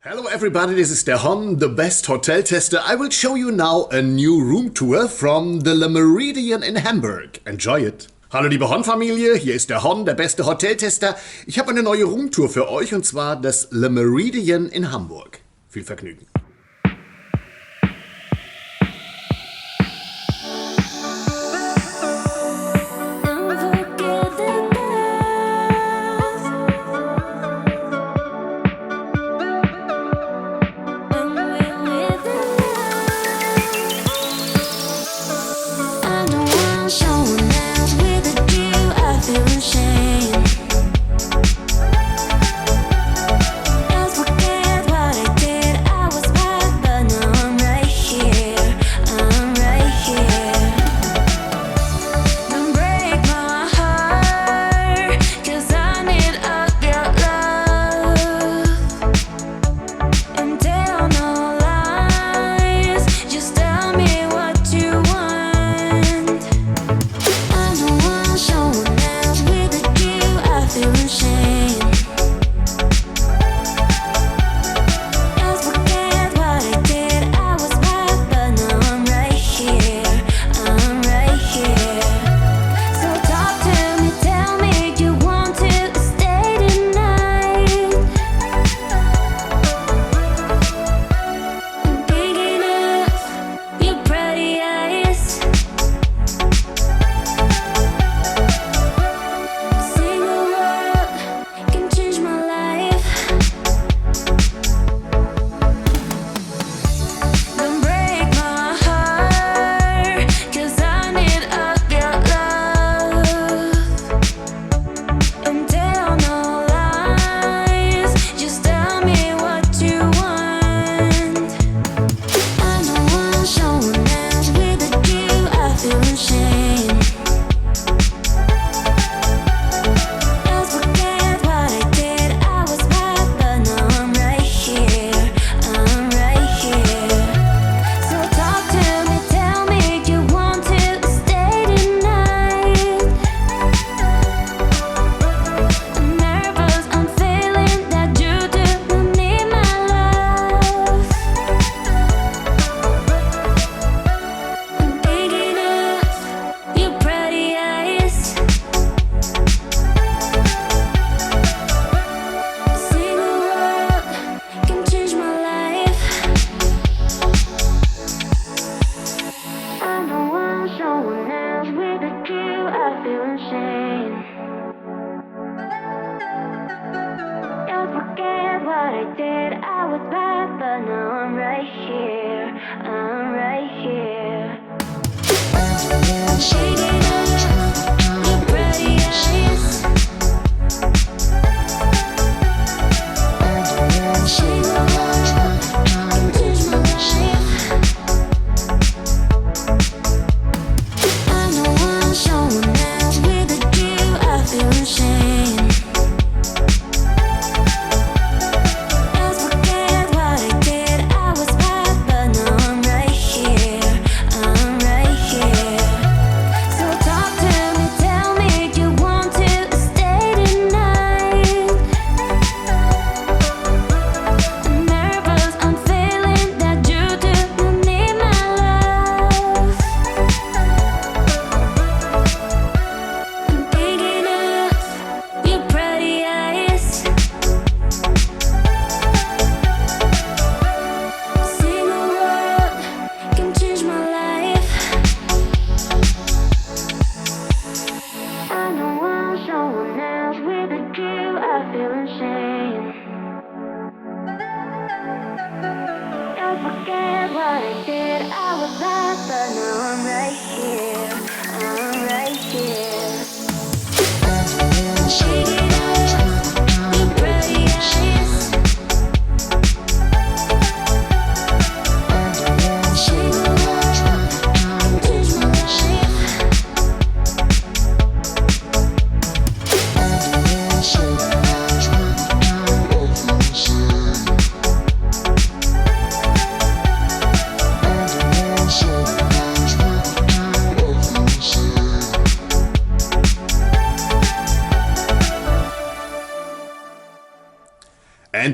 Hello everybody, this is der Hon, the best hotel tester. I will show you now a new room tour from the Le Méridien in Hamburg. Enjoy it. Hallo liebe Hon-Familie, hier ist der Hon, der beste Hoteltester. Ich habe eine neue Roomtour für euch und zwar das Le Méridien in Hamburg. Viel Vergnügen.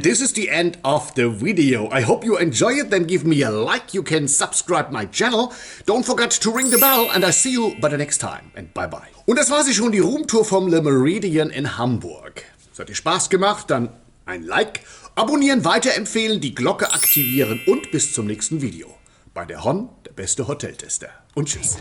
this is the end of the video. I hope you enjoy it. Then give me a like. You can subscribe my channel. Don't forget to ring the bell and I see you by the next time. And bye bye. Und das war sie schon, die Roomtour vom Le Méridien in Hamburg. Es hat dir Spaß gemacht? Dann ein Like, abonnieren, weiterempfehlen, die Glocke aktivieren und bis zum nächsten Video. Bei der Hon, der beste Hoteltester. Und tschüss.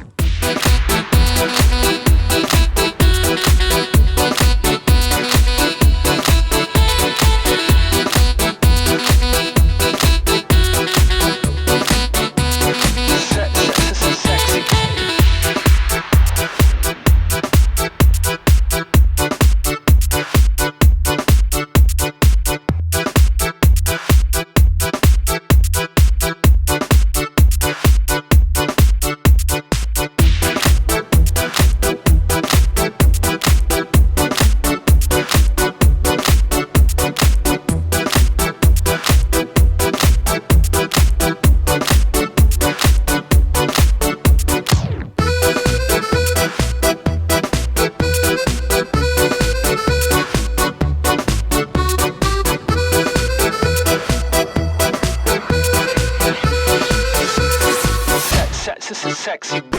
Sexy.